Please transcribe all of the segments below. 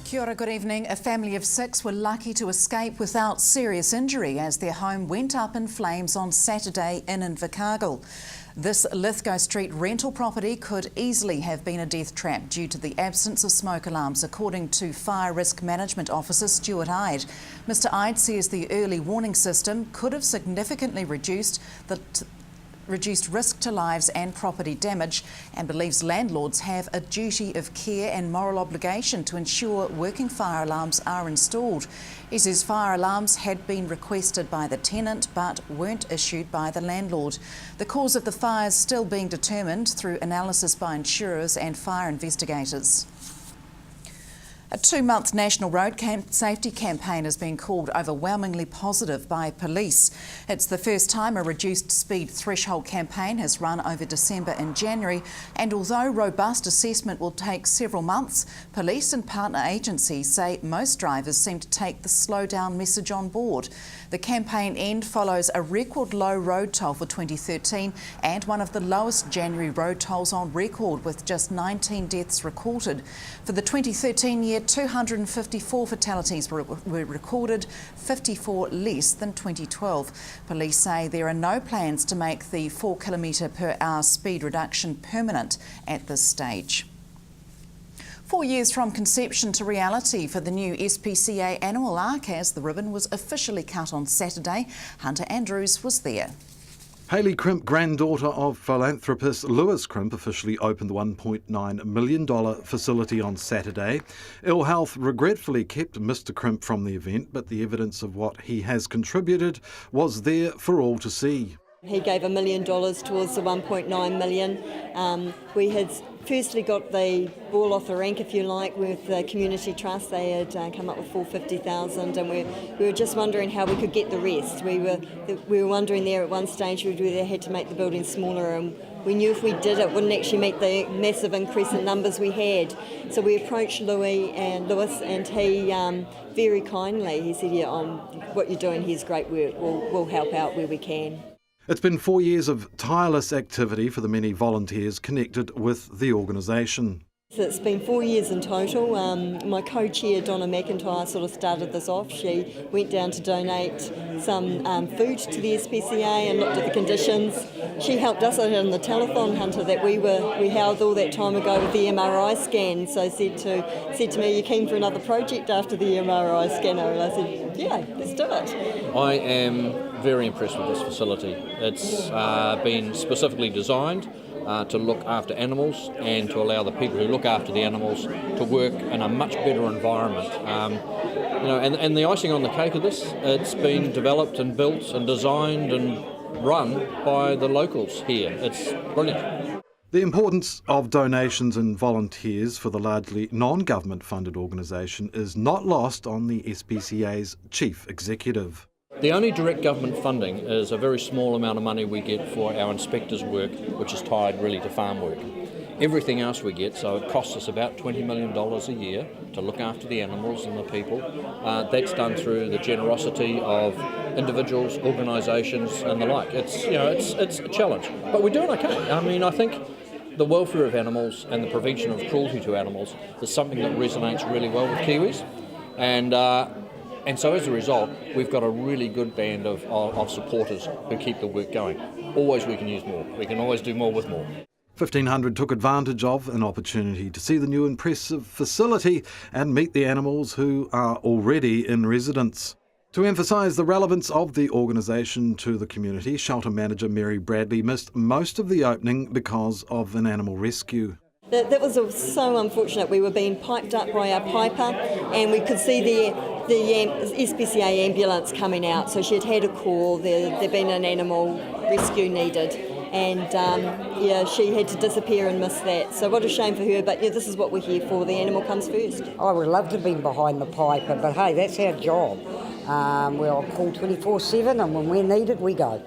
Kia ora, good evening. A family of 6 were lucky to escape without serious injury as their home went up in flames on Saturday in Invercargill. This Lithgow Street rental property could easily have been a death trap due to the absence of smoke alarms, according to Fire Risk Management Officer Stuart Ide. Mr Ide says the early warning system could have significantly reduced risk to lives and property damage, and believes landlords have a duty of care and moral obligation to ensure working fire alarms are installed. He says fire alarms had been requested by the tenant but weren't issued by the landlord. The cause of the fires still being determined through analysis by insurers and fire investigators. A 2-month national road safety campaign has been called overwhelmingly positive by police. It's the first time a reduced speed threshold campaign has run over December and January, and although robust assessment will take several months, police and partner agencies say most drivers seem to take the slow down message on board. The campaign end follows a record low road toll for 2013 and one of the lowest January road tolls on record, with just 19 deaths recorded. For the 2013 year, 254 fatalities were recorded, 54 less than 2012. Police say there are no plans to make the 4 km/h speed reduction permanent at this stage. 4 years from conception to reality for the new SPCA Animal Ark as the ribbon was officially cut on Saturday. Hunter Andrews was there. Hayley Crimp, granddaughter of philanthropist Lewis Crimp, officially opened the $1.9 million facility on Saturday. Ill health regretfully kept Mr Crimp from the event, but the evidence of what he has contributed was there for all to see. He gave $1 million towards the 1.9 million. We had firstly got the ball off the rank, if you like, with the community trust. They had come up with $450,000, and we were just wondering how we could get the rest. We were wondering there at one stage whether they had to make the building smaller, and we knew if we did it wouldn't actually meet the massive increase in numbers we had. So we approached Lewis, and he very kindly, he said, yeah, what you're doing here is great work. We'll help out where we can. It's been 4 years of tireless activity for the many volunteers connected with the organisation. So it's been 4 years in total. My co-chair Donna McIntyre sort of started this off. She went down to donate some food to the SPCA and looked at the conditions. She helped us out on the telethon, Hunter, that we held all that time ago with the MRI scan. So said to me, "You keen for another project after the MRI scanner?" And I said, "Yeah, let's do it." I am very impressed with this facility. It's been specifically designed to look after animals and to allow the people who look after the animals to work in a much better environment. And the icing on the cake of this, it's been developed and built and designed and run by the locals here. It's brilliant. The importance of donations and volunteers for the largely non-government funded organisation is not lost on the SPCA's chief executive. The only direct government funding is a very small amount of money we get for our inspectors' work, which is tied really to farm work. Everything else we get, so it costs us about $20 million a year to look after the animals and the people. That's done through the generosity of individuals, organisations and the like. It's a challenge, but we're doing okay. I mean, I think the welfare of animals and the prevention of cruelty to animals is something that resonates really well with Kiwis. And so as a result, we've got a really good band of supporters who keep the work going. Always we can use more. We can always do more with more. 1,500 took advantage of an opportunity to see the new impressive facility and meet the animals who are already in residence. To emphasise the relevance of the organisation to the community, shelter manager Mary Bradley missed most of the opening because of an animal rescue. That was so unfortunate. We were being piped up by our piper, and we could see the SPCA ambulance coming out. So she had had a call, there'd been an animal rescue needed, and she had to disappear and miss that. So what a shame for her, but this is what we're here for. The animal comes first. I would love to have been behind the piper, but hey, that's our job. We're on call 24/7, and when we're needed, we go.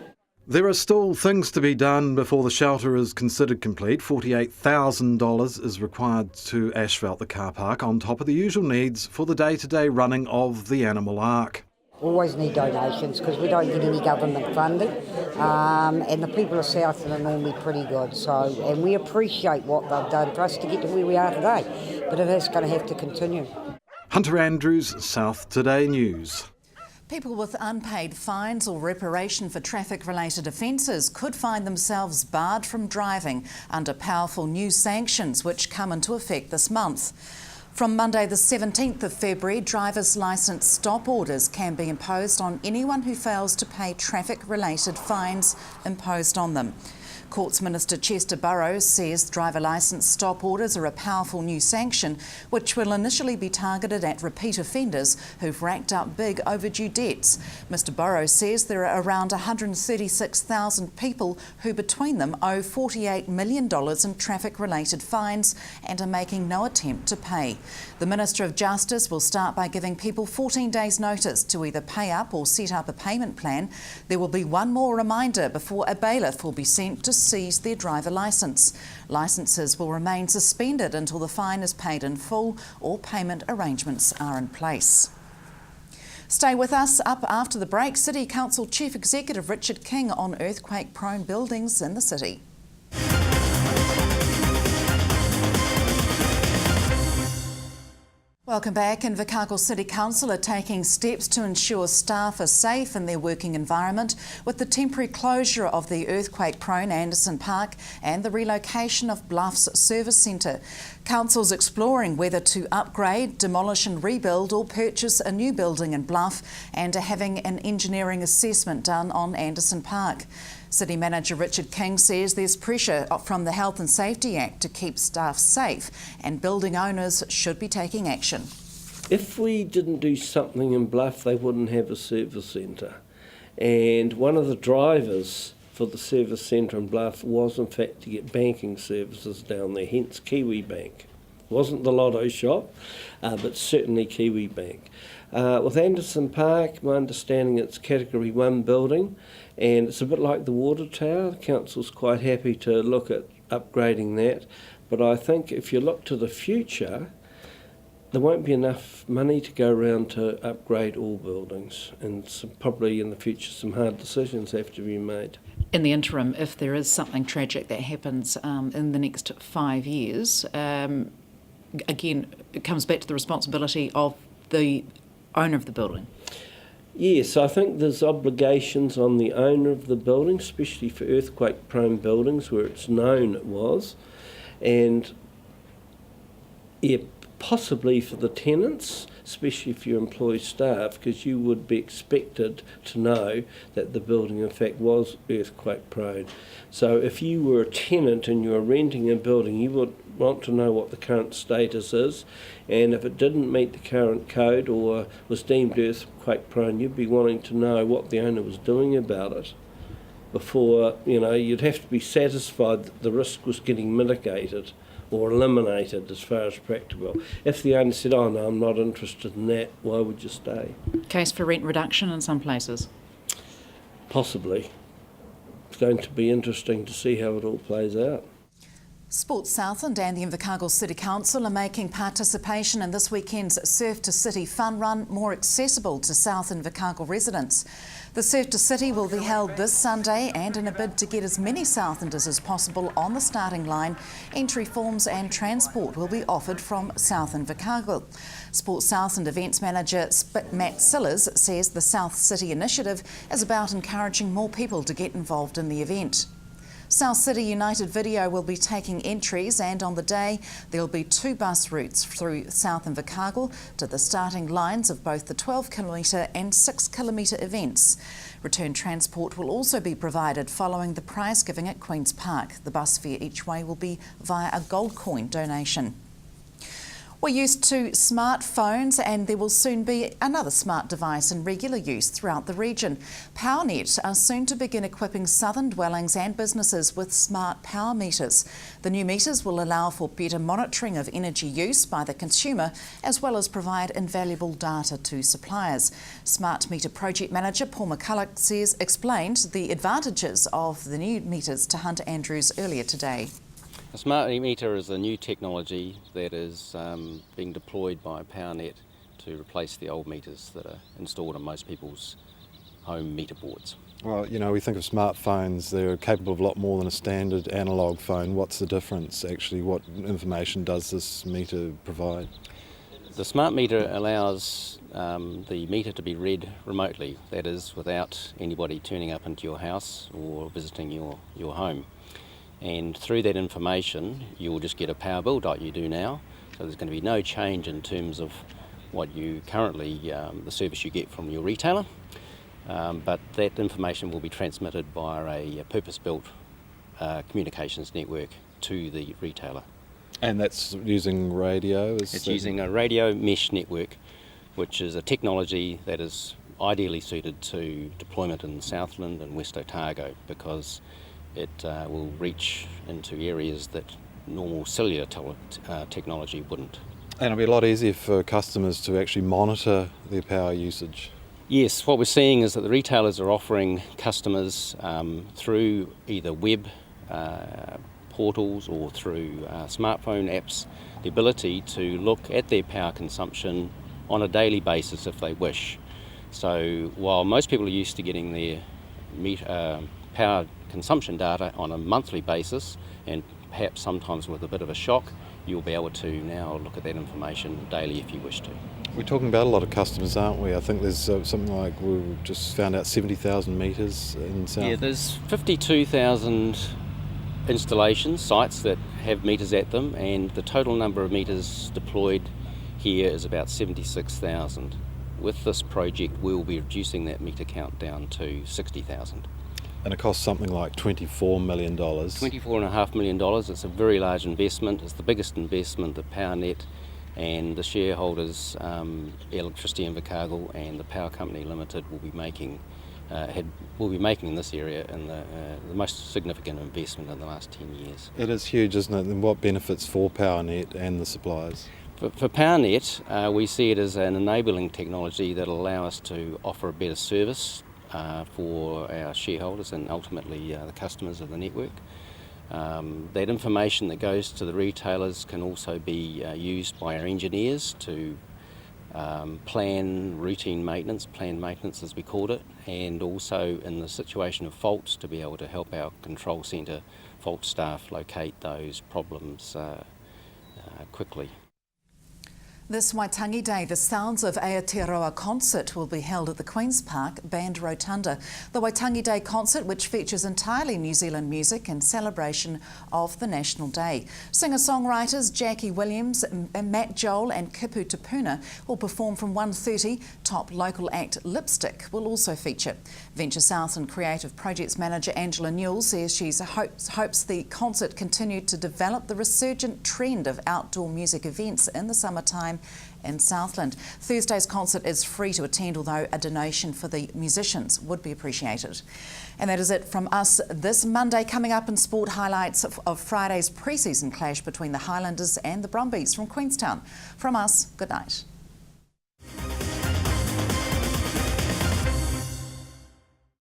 There are still things to be done before the shelter is considered complete. $48,000 is required to asphalt the car park on top of the usual needs for the day-to-day running of the Animal Ark. Always need donations because we don't get any government funding, and the people of Southland are normally pretty good. And we appreciate what they've done for us to get to where we are today, but it is going to have to continue. Hunter Andrews, South Today News. People with unpaid fines or reparation for traffic-related offences could find themselves barred from driving under powerful new sanctions which come into effect this month. From Monday the 17th of February, driver's licence stop orders can be imposed on anyone who fails to pay traffic-related fines imposed on them. Courts Minister Chester Burrows says driver licence stop orders are a powerful new sanction which will initially be targeted at repeat offenders who've racked up big overdue debts. Mr Burrows says there are around 136,000 people who between them owe $48 million in traffic-related fines and are making no attempt to pay. The Minister of Justice will start by giving people 14 days notice to either pay up or set up a payment plan. There will be one more reminder before a bailiff will be sent to seize their driver licence. Licences will remain suspended until the fine is paid in full or payment arrangements are in place. Stay with us. Up after the break, City Council Chief Executive Richard King on earthquake-prone buildings in the city. Welcome back. Invercargill City Council are taking steps to ensure staff are safe in their working environment with the temporary closure of the earthquake-prone Anderson Park and the relocation of Bluff's Service Centre. Council's exploring whether to upgrade, demolish and rebuild or purchase a new building in Bluff and are having an engineering assessment done on Anderson Park. City Manager Richard King says there's pressure from the Health and Safety Act to keep staff safe and building owners should be taking action. If we didn't do something in Bluff, they wouldn't have a service centre. And one of the drivers for the service centre in Bluff was in fact to get banking services down there, hence Kiwi Bank. Wasn't the Lotto shop, but certainly Kiwi Bank. With Anderson Park, my understanding it's Category 1 building, and it's a bit like the water tower. The council's quite happy to look at upgrading that, but I think if you look to the future, there won't be enough money to go around to upgrade all buildings, and probably in the future some hard decisions have to be made. In the interim, if there is something tragic that happens in the next 5 years, again, it comes back to the responsibility of the owner of the building. Yes, I think there's obligations on the owner of the building, especially for earthquake-prone buildings where it's known it was, and possibly for the tenants, especially if you employ staff, because you would be expected to know that the building in fact was earthquake-prone. So if you were a tenant and you were renting a building, you would want to know what the current status is, and if it didn't meet the current code or was deemed earthquake-prone, you'd be wanting to know what the owner was doing about it before, you'd have to be satisfied that the risk was getting mitigated or eliminated as far as practical. If the owner said, oh no, I'm not interested in that, why would you stay? Case for rent reduction in some places? Possibly. It's going to be interesting to see how it all plays out. Sports Southland and the Invercargill City Council are making participation in this weekend's Surf to City Fun Run more accessible to South Invercargill residents. The Surf to City will be held this Sunday, and in a bid to get as many Southlanders as possible on the starting line, entry forms and transport will be offered from South Invercargill. Sports Southland Events Manager Matt Sillers says the South City initiative is about encouraging more people to get involved in the event. South City United Video will be taking entries, and on the day there will be 2 bus routes through South Invercargill to the starting lines of both the 12km and 6km events. Return transport will also be provided following the prize giving at Queen's Park. The bus fare each way will be via a gold coin donation. We're used to smartphones, and there will soon be another smart device in regular use throughout the region. PowerNet are soon to begin equipping southern dwellings and businesses with smart power meters. The new meters will allow for better monitoring of energy use by the consumer, as well as provide invaluable data to suppliers. Smart Meter Project Manager Paul McCulloch explained the advantages of the new meters to Hunter Andrews earlier today. A smart meter is a new technology that is being deployed by PowerNet to replace the old meters that are installed on most people's home meter boards. Well, we think of smartphones, they're capable of a lot more than a standard analogue phone. What's the difference actually? What information does this meter provide? The smart meter allows the meter to be read remotely, that is without anybody turning up into your house or visiting your home. And through that information you will just get a power bill like you do now, so there's going to be no change in terms of what you currently, the service you get from your retailer, but that information will be transmitted via a purpose-built communications network to the retailer. And that's using radio? It's using a radio mesh network, which is a technology that is ideally suited to deployment in Southland and West Otago, because it will reach into areas that normal cellular technology wouldn't. And it'll be a lot easier for customers to actually monitor their power usage. Yes, what we're seeing is that the retailers are offering customers through either web portals or through smartphone apps the ability to look at their power consumption on a daily basis if they wish. So while most people are used to getting their power consumption data on a monthly basis, and perhaps sometimes with a bit of a shock, you'll be able to now look at that information daily if you wish to. We're talking about a lot of customers, aren't we? I think there's something like, we've just found out 70,000 metres in South. Yeah, there's 52,000 installations, sites that have meters at them, and the total number of meters deployed here is about 76,000. With this project we'll be reducing that meter count down to 60,000. And it costs something like $24 million. $24.5 million. It's a very large investment. It's the biggest investment that PowerNet and the shareholders, Electricity Invercargill and the Power Company Limited will be making in this area, and the most significant investment in the last 10 years. It is huge, isn't it? And what benefits for PowerNet and the suppliers? For PowerNet, we see it as an enabling technology that will allow us to offer a better service for our shareholders and ultimately the customers of the network. That information that goes to the retailers can also be used by our engineers to plan routine maintenance, planned maintenance as we called it, and also in the situation of faults to be able to help our control centre fault staff locate those problems quickly. This Waitangi Day, the Sounds of Aotearoa concert will be held at the Queen's Park Band Rotunda. The Waitangi Day concert, which features entirely New Zealand music in celebration of the National Day. Singer-songwriters Jackie Williams, Matt Joel and Kipu Tupuna will perform from 1:30. Top local act Lipstick will also feature. Venture South and Creative Projects Manager Angela Newell says she hopes the concert continued to develop the resurgent trend of outdoor music events in the summertime in Southland. Thursday's concert is free to attend, although a donation for the musicians would be appreciated. And that is it from us this Monday. Coming up in sport, highlights of Friday's pre-season clash between the Highlanders and the Brumbies from Queenstown. From us, good night.